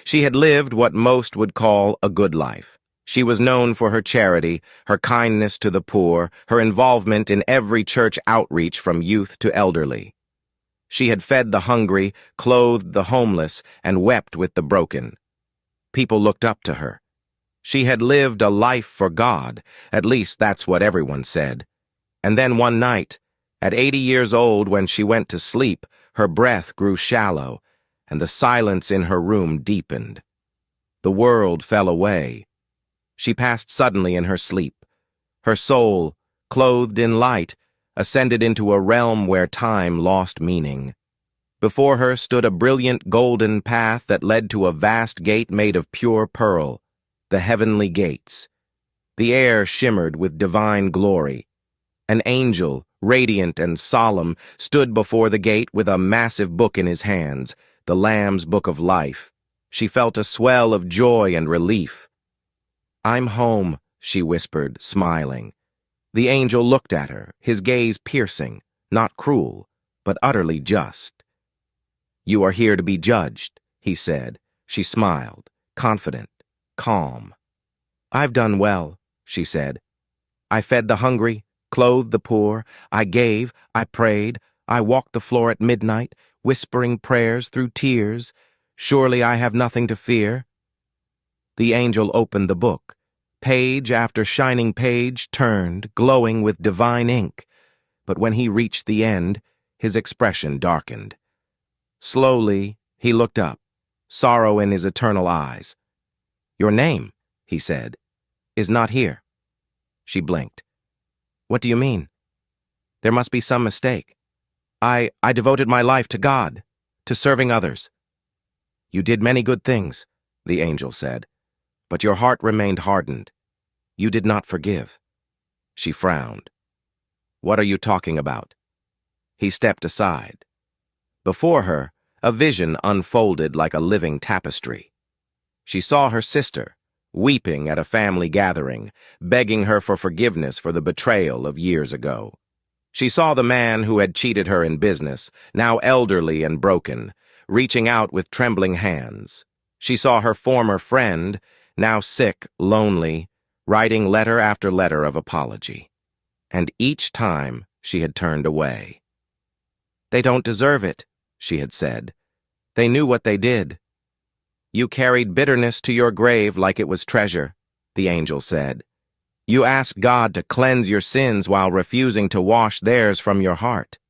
She had lived what most would call a good life. She was known for her charity, her kindness to the poor, her involvement in every church outreach from youth to elderly. She had fed the hungry, clothed the homeless, and wept with the broken. People looked up to her. She had lived a life for God, at least that's what everyone said. And then one night, at 80 years old, when she went to sleep, her breath grew shallow, and the silence in her room deepened. The world fell away. She passed suddenly in her sleep. Her soul, clothed in light, ascended into a realm where time lost meaning. Before her stood a brilliant golden path that led to a vast gate made of pure pearl, the heavenly gates. The air shimmered with divine glory. An angel, radiant and solemn, stood before the gate with a massive book in his hands, the Lamb's Book of Life. She felt a swell of joy and relief. "I'm home," she whispered, smiling. The angel looked at her, his gaze piercing, not cruel, but utterly just. "You are here to be judged," he said. She smiled, confident, calm. "I've done well," she said. "I fed the hungry, clothed the poor, I gave, I prayed, I walked the floor at midnight, whispering prayers through tears. Surely I have nothing to fear." The angel opened the book. Page after shining page turned, glowing with divine ink. But when he reached the end, his expression darkened. Slowly, he looked up, sorrow in his eternal eyes. "Your name," he said, "is not here." She blinked. "What do you mean?" "There must be some mistake. I devoted my life to God, to serving others." "You did many good things," the angel said, "but your heart remained hardened. You did not forgive." She frowned. "What are you talking about?" He stepped aside. Before her, a vision unfolded like a living tapestry. She saw her sister, weeping at a family gathering, begging her for forgiveness for the betrayal of years ago. She saw the man who had cheated her in business, now elderly and broken, reaching out with trembling hands. She saw her former friend, now sick, lonely, writing letter after letter of apology. And each time she had turned away. "They don't deserve it," she had said. "They knew what they did." "You carried bitterness to your grave like it was treasure," the angel said. "You asked God to cleanse your sins while refusing to wash theirs from your heart."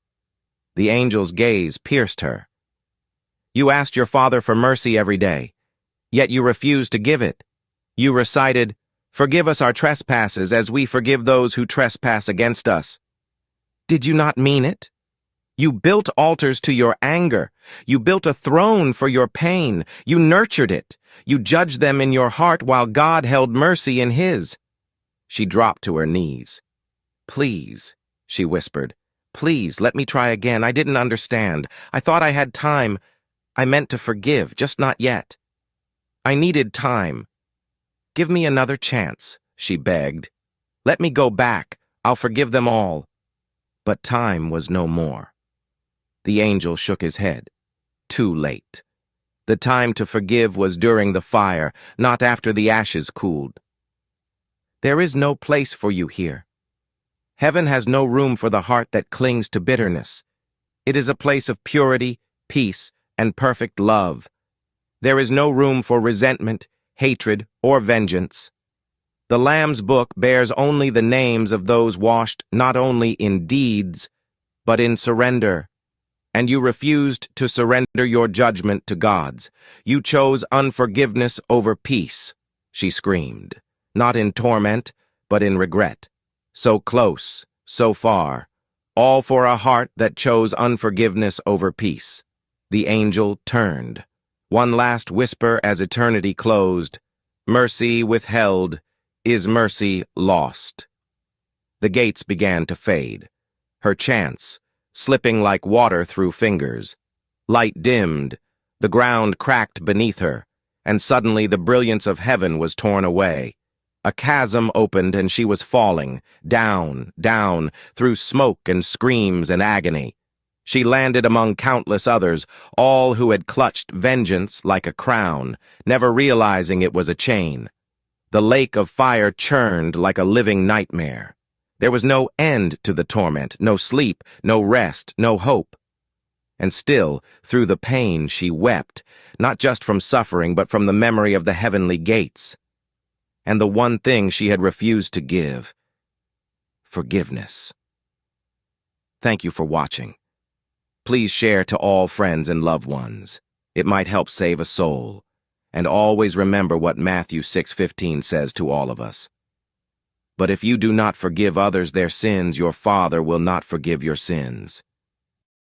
The angel's gaze pierced her. "You asked your Father for mercy every day, yet you refused to give it. You recited, 'Forgive us our trespasses as we forgive those who trespass against us.' Did you not mean it? You built altars to your anger. You built a throne for your pain. You nurtured it. You judged them in your heart while God held mercy in his." She dropped to her knees. "Please," she whispered, "please, let me try again. I didn't understand. I thought I had time. I meant to forgive, just not yet. I needed time. Give me another chance," she begged. "Let me go back. I'll forgive them all." But time was no more. The angel shook his head. Too late. The time to forgive was during the fire, not after the ashes cooled. "There is no place for you here. Heaven has no room for the heart that clings to bitterness. It is a place of purity, peace, and perfect love. There is no room for resentment, hatred, or vengeance. The Lamb's Book bears only the names of those washed not only in deeds, but in surrender. And you refused to surrender your judgment to God's. You chose unforgiveness over peace," she screamed, not in torment, but in regret. So close, so far, all for a heart that chose unforgiveness over peace. The angel turned. One last whisper as eternity closed. "Mercy withheld is mercy lost." The gates began to fade. Her chance, slipping like water through fingers. Light dimmed, the ground cracked beneath her, and suddenly the brilliance of heaven was torn away. A chasm opened and she was falling, down, down, through smoke and screams and agony. She landed among countless others, all who had clutched vengeance like a crown, never realizing it was a chain. The lake of fire churned like a living nightmare. There was no end to the torment, no sleep, no rest, no hope. And still, through the pain, she wept, not just from suffering, but from the memory of the heavenly gates. And the one thing she had refused to give: forgiveness. Thank you for watching. Please share to all friends and loved ones. It might help save a soul. And always remember what Matthew 6:15 says to all of us. But if you do not forgive others their sins, your Father will not forgive your sins.